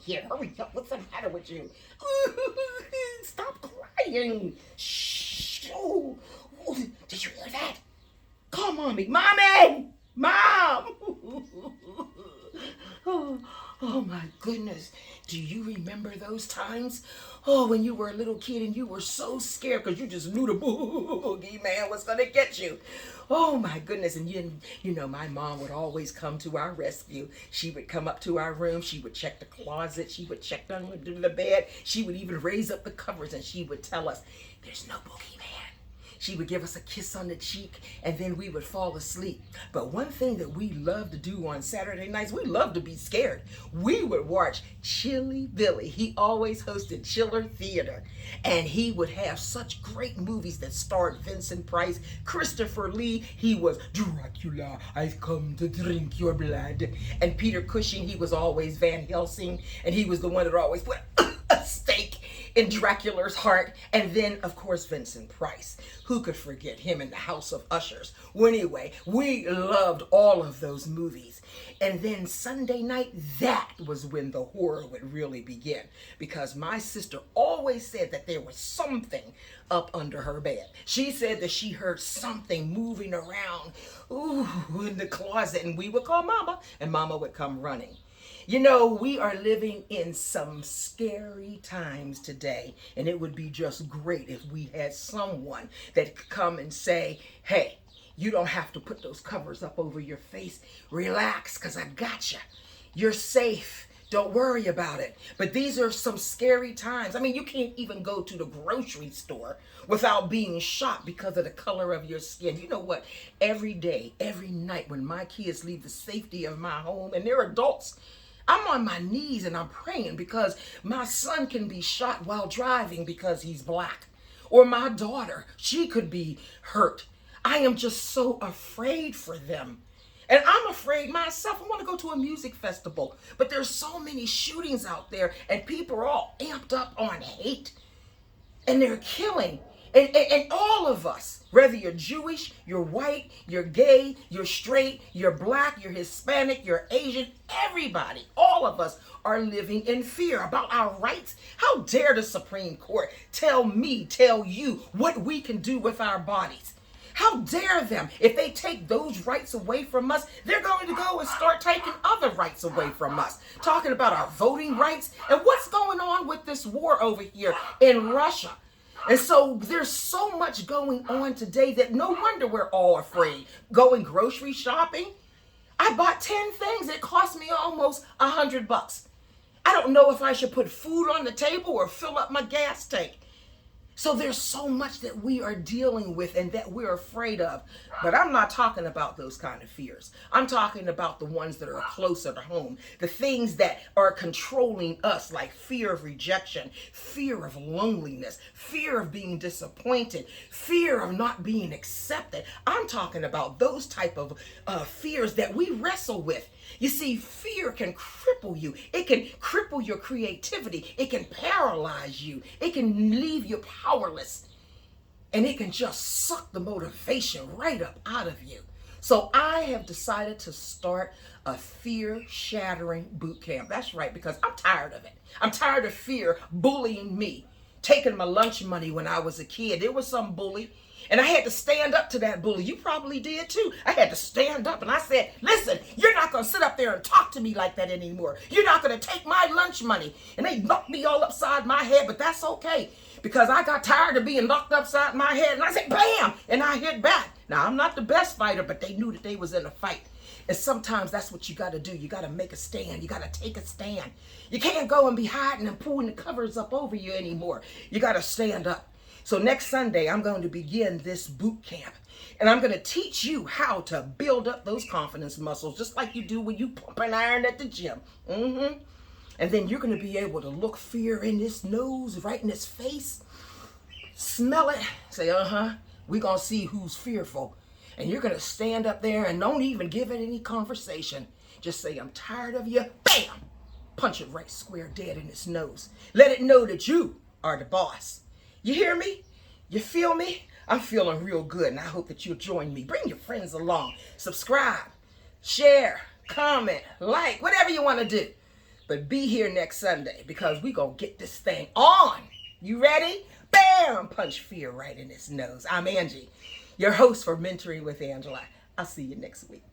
here. Hurry up. What's the matter with you? Stop crying. Shh. Oh, did you hear that? Call mommy. Mommy! Mom! Oh, oh my goodness. Do you remember those times? Oh, when you were a little kid and you were so scared because you just knew the boogeyman was going to get you. Oh my goodness. And you know, my mom would always come to our rescue. She would come up to our room. She would check the closet. She would check under the bed. She would even raise up the covers and she would tell us, there's no boogeyman. She would give us a kiss on the cheek and then we would fall asleep. But one thing that we love to do on Saturday nights, we love to be scared. We would watch Chilly Billy. He always hosted Chiller Theater. And he would have such great movies that starred Vincent Price, Christopher Lee. He was Dracula, I've come to drink your blood. And Peter Cushing, he was always Van Helsing. And he was the one that always put a stake in Dracula's heart. And then, of course, Vincent Price. Who could forget him in the House of Ushers? Well, anyway, we loved all of those movies. And then Sunday night, that was when the horror would really begin. Because my sister always said that there was something up under her bed. She said that she heard something moving around, in the closet. And we would call Mama, and Mama would come running. You know, we are living in some scary times today, and it would be just great if we had someone that could come and say, hey, you don't have to put those covers up over your face. Relax, because I got you. You're safe. Don't worry about it. But these are some scary times. I mean, you can't even go to the grocery store without being shocked because of the color of your skin. You know what? Every day, every night when my kids leave the safety of my home, and they're adults, I'm on my knees and I'm praying because my son can be shot while driving because he's black. Or my daughter, she could be hurt. I am just so afraid for them. And I'm afraid myself. I want to go to a music festival, but there's so many shootings out there and people are all amped up on hate and they're killing. And all of us, whether you're Jewish, you're white, you're gay, you're straight, you're black, you're Hispanic, you're Asian, everybody, all of us are living in fear about our rights. How dare the Supreme Court tell you what we can do with our bodies? How dare them? If they take those rights away from us, they're going to go and start taking other rights away from us. Talking about our voting rights and what's going on with this war over here in Russia. And so there's so much going on today that no wonder we're all afraid. Going grocery shopping. I bought 10 things. It cost me almost $100. I don't know if I should put food on the table or fill up my gas tank. So there's so much that we are dealing with and that we're afraid of. But I'm not talking about those kind of fears. I'm talking about the ones that are closer to home. The things that are controlling us, like fear of rejection, fear of loneliness, fear of being disappointed, fear of not being accepted. I'm talking about those type of fears that we wrestle with. You see, fear can cripple you. It can cripple your creativity. It can paralyze you. It can leave you powerless. And it can just suck the motivation right up out of you. So I have decided to start a fear-shattering boot camp. That's right, because I'm tired of it. I'm tired of fear bullying me, taking my lunch money when I was a kid. There was some bully. And I had to stand up to that bully. You probably did too. I had to stand up and I said, listen, you're not going to sit up there and talk to me like that anymore. You're not going to take my lunch money. And they knocked me all upside my head, but that's okay. Because I got tired of being knocked upside my head. And I said, bam! And I hit back. Now, I'm not the best fighter, but they knew that they was in a fight. And sometimes that's what you got to do. You got to make a stand. You got to take a stand. You can't go and be hiding and pulling the covers up over you anymore. You got to stand up. So next Sunday, I'm going to begin this boot camp. And I'm going to teach you how to build up those confidence muscles, just like you do when you pump an iron at the gym. And then you're going to be able to look fear in its nose, right in its face. Smell it. Say, we're going to see who's fearful. And you're going to stand up there and don't even give it any conversation. Just say, I'm tired of you. Bam! Punch it right square dead in its nose. Let it know that you are the boss. You hear me? You feel me? I'm feeling real good, and I hope that you'll join me. Bring your friends along. Subscribe, share, comment, like, whatever you want to do. But be here next Sunday because we going to get this thing on. You ready? Bam! Punch fear right in his nose. I'm Angie, your host for Mentoring with Angela. I'll see you next week.